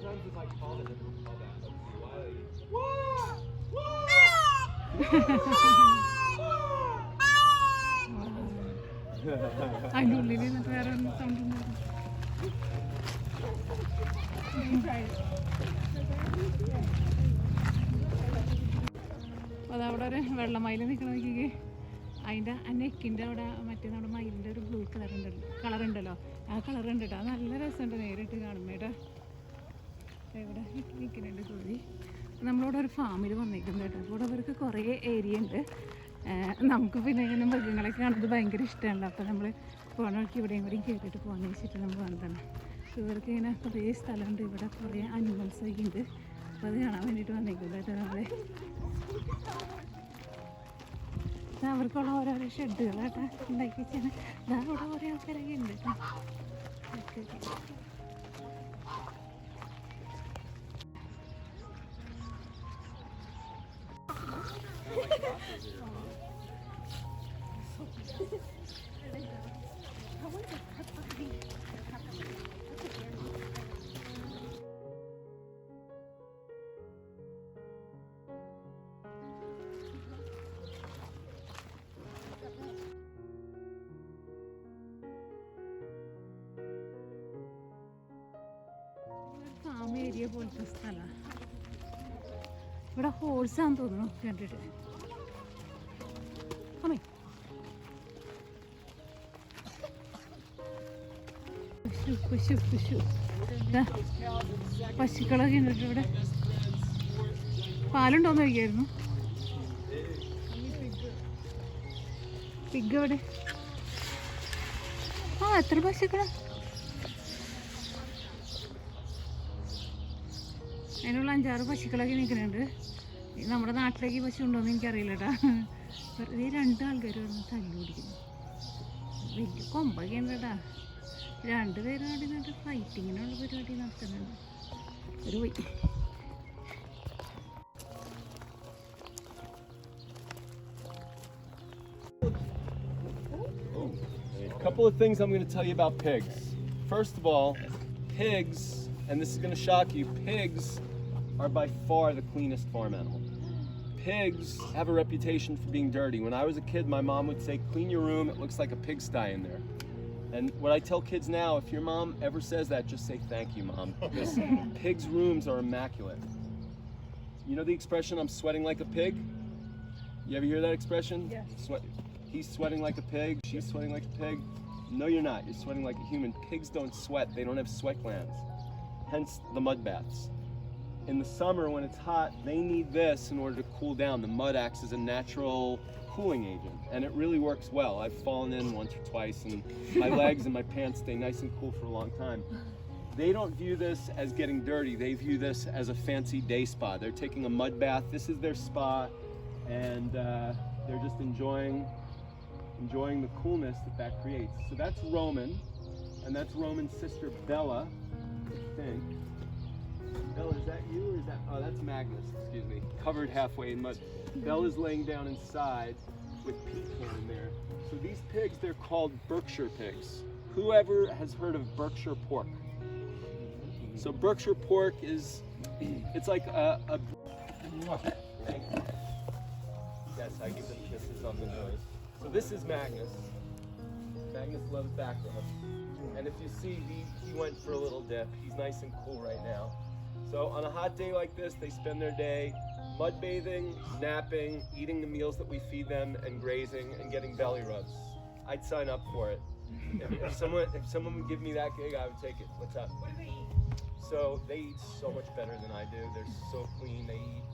Sometimes if I call it, it'll call that. അതിൻ്റെ ഉള്ളിൽ നിന്നിട്ട് വേറെ സൗണ്ട് അതവിടെ ഒരു വെള്ളമയിൽ നിൽക്കണ നോക്കിക്കേ. അതിൻ്റെ ആ നെക്കിൻ്റെ അവിടെ മറ്റേ നമ്മുടെ മയിലിൻ്റെ ഒരു ബ്ലൂ കളറുണ്ടല്ലോ ആ കളർ ഉണ്ട് കേട്ടോ. അത് നല്ല രസമുണ്ട് നേരിട്ട് കാണുമ്പോൾ കേട്ടോ. ഇവിടെ നിൽക്കുന്നുണ്ട് കോഴി. നമ്മളിവിടെ ഒരു ഫാമിൽ വന്നിരിക്കുന്നത് കേട്ടോ. അപ്പോൾ ഇവിടെ അവർക്ക് കുറേ ഏരിയ ഉണ്ട്. നമുക്ക് പിന്നെ ഇങ്ങനെ മൃഗങ്ങളൊക്കെ കാണുന്നത് ഭയങ്കര ഇഷ്ടമാണല്ലോ. അപ്പോൾ നമ്മൾ പോകണ വഴിക്ക് ഇവിടെയും കൂടെയും കയറിയിട്ട് പോകാമെന്ന് വെച്ചിട്ട് നമ്മൾ വന്നതാണ്. ഇവർക്ക് ഇങ്ങനെ കുറേ സ്ഥലമുണ്ട്. ഇവിടെ കുറേ അനിമൽസൊക്കെ ഉണ്ട്. അപ്പോൾ അത് കാണാൻ വേണ്ടിയിട്ട് വന്നിരിക്കുന്നത് കേട്ടോ നമ്മൾ. അവർക്കുള്ള ഓരോരോ ഷെഡുകളാട്ടോ ഉണ്ടാക്കി വെച്ചാൽ ഇതാ ഇവിടെ കുറേ ആൾക്കാരൊക്കെ ഉണ്ട് കേട്ടോ. ഫാം ഏരിയ പോലത്തെ സ്ഥലമാണ്. ഇവിടെ ഹോഴ്സാന്ന് തോന്നുന്നു കണ്ടിട്ട്. അമ്മേ പശുക്കളൊക്കെ ഉണ്ട് ഇവിടെ. പാലുണ്ടോന്ന് ചോദിക്കായിരുന്നു. പിഗ് എവിടെ? ആ എത്ര പശുക്കളാ? അതിനുള്ള 5-6 പശുക്കളൊക്കെ നിൽക്കുന്നുണ്ട്. നമ്മുടെ നാട്ടിലേക്ക് പശു ഉണ്ടോയെന്ന് എനിക്കറിയില്ല കേട്ടോ. വെറുതെ 2 ആൾക്കാർ വന്ന് തല്ലു പിടിക്കുന്നു. വലിയ കൊമ്പൊക്കെ ഉണ്ട് കേട്ടോ. 2 പേര് നടന്നിട്ട് ഫൈറ്റിങ്ങിനുള്ള പരിപാടി നടത്തുന്നുണ്ട്. ഒരു പോയി. A couple of things I'm going to tell you about pigs. First of all, pigs, and this is going to shock you, pigs are by far the cleanest farm animal. Pigs have a reputation for being dirty. When I was a kid, my mom would say, clean your room, it looks like a pigsty in there. And what I tell kids now, if your mom ever says that, just say thank you, Mom. Because pigs' rooms are immaculate. You know the expression, I'm sweating like a pig? You ever hear that expression? Yes. He's sweating like a pig, she's sweating like a pig. No, you're not. You're sweating like a human. Pigs don't sweat. They don't have sweat glands. Hence the mud baths. In the summer, when it's hot, they need this in order to cool down. The mud acts as a natural cooling agent, and it really works well. I've fallen in once or twice, and my legs and my pants stay nice and cool for a long time. They don't view this as getting dirty. They view this as a fancy day spa. They're taking a mud bath. This is their spa, and they're just enjoying the coolness that creates. So that's Roman, and that's Roman's sister Bella, I think. Bella, is that you or is that? Oh, that's Magnus. Excuse me. Covered halfway in mud. Bella's laying down inside with pecan in there. So these pigs, they're called Berkshire pigs. Whoever has heard of Berkshire pork? So Berkshire pork is, it's like a Thank you. Yes, I give them kisses on the nose. So this is Magnus. Magnus loves back rub. And if you see, he went for a little dip. He's nice and cool right now. So on a hot day like this, they spend their day mud bathing, napping, eating the meals that we feed them, and grazing and getting belly rubs. I'd sign up for it. If someone would give me that gig, I would take it. What's up? What do they eat? So they eat so much better than I do. They're so clean. They eat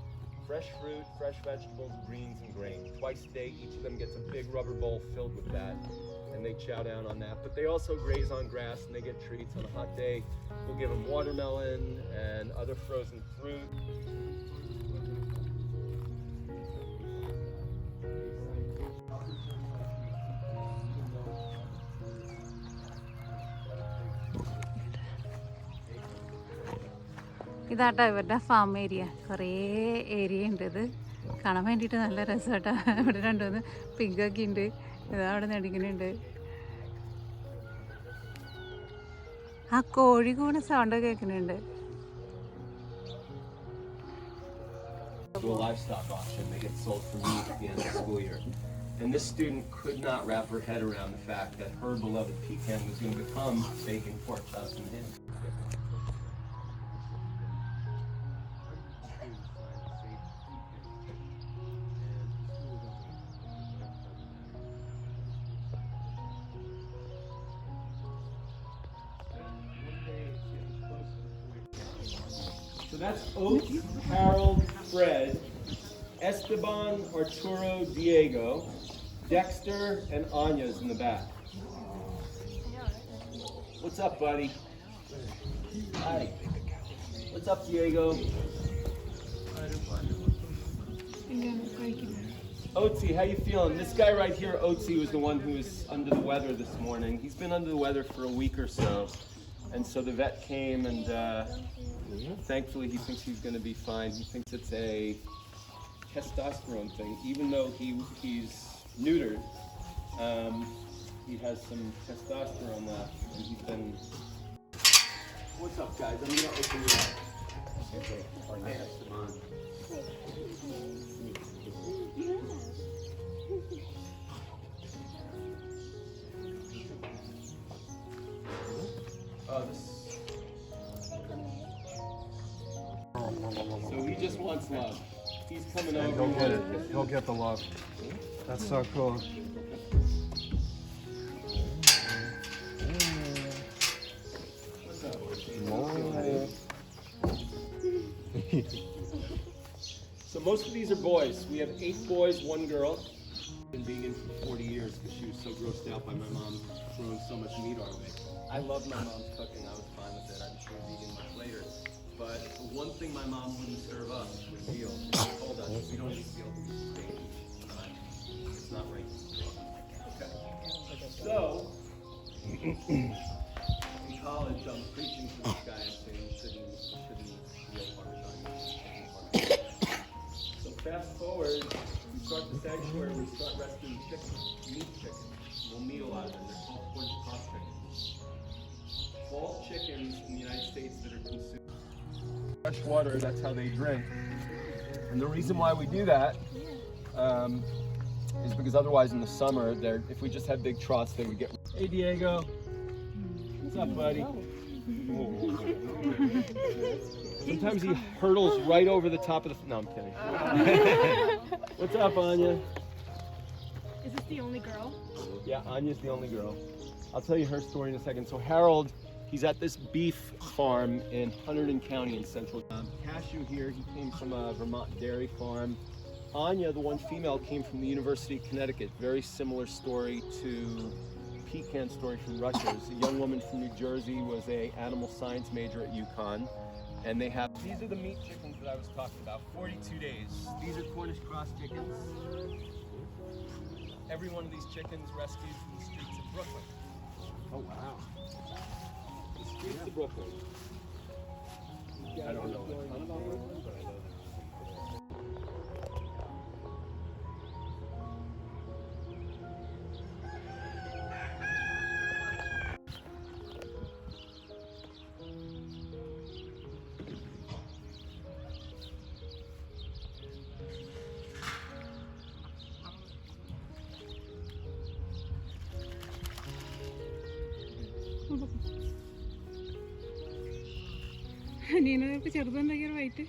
fresh fruit, fresh vegetables, greens, and grain. Twice a day, each of them gets a big rubber bowl filled with that, and they chow down on that. But they also graze on grass, and they get treats on a hot day. We'll give them watermelon and other frozen fruit. ഇതാട്ടോ ഇവരുടെ farm area. കുറേ area ഉണ്ട്. ഇത് കാണാൻ വേണ്ടിയിട്ട് നല്ല രസമാട്ടോ. ഇവിടെ 2-3 പിഗൊക്കെ ഉണ്ട്. ഇതാ അവിടെ നടിക്കുന്നുണ്ട്. ആ കോഴി കൂടെ സൗണ്ടൊക്കെ കേൾക്കുന്നുണ്ട്. To a livestock auction, they get sold for meat at the end of the school year. And this student could not wrap her head around the fact that her beloved pecan was going to become bacon, pork chops, and ham. So that's Oates, Harold, Fred, Esteban, Arturo, Diego, Dexter, and Anya's in the back. What's up, buddy? Hi. What's up, Diego? Otzi, how you feeling? This guy right here, Otzi, was the one who was under the weather this morning. He's been under the weather for a week or so. And so the vet came and thankfully he thinks he's going to be fine. He thinks it's a testosterone thing. Even though he's neutered, he has some testosterone left. And he's been... What's up, guys? I'm going to open you up. Hey, Esteban. So he just wants love. He's coming over. He'll get it. He'll get the love. That's so cool. What's up? So most of these are boys. We have 8 boys, 1 girl. Been vegan for 40 years because she was so grossed out by my mom throwing so much meat our way. I loved my mom's cooking. I was fine with it. I became vegan much later. But the one thing my mom wouldn't serve us was veal. She told us, we don't eat veal. It's not right. Okay. So, in college, I'm preaching to this guy and saying you shouldn't eat veal Parmesan. So fast forward, we start the sanctuary, we start rescuing chickens, meat chickens. We'll meat a lot of them. They're called corn-cross chickens. All chickens in the United States that are consumed fresh water, that's how they drink. And the reason why we do that is because otherwise in the summer, if we just had big troughs, they would get... Hey, Diego. What's up, buddy? Sometimes he hurdles right over the top of the... No, I'm kidding. What's up, Anya? Is this the only girl? Yeah, Anya's the only girl. I'll tell you her story in a second. So Harold, he's at this beef farm in Hunterdon County in central. Cashew here, he came from a Vermont dairy farm. Anya, the one female, came from the University of Connecticut. Very similar story to Pecan's story from Rutgers. A young woman from New Jersey was an animal science major at UConn. And they have, these are the meat chickens that I was talking about, 42 days. These are Cornish cross chickens. Every one of these chickens rescued from the streets of Brooklyn. Oh wow. The streets of Brooklyn. I don't know a ton about Brooklyn, but I know that. നീനൊക്കെ ചെറുതുണ്ടാക്കിയ white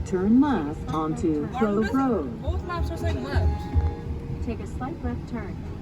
Turn left onto Clove Road. Both maps are saying left. Take a slight left turn.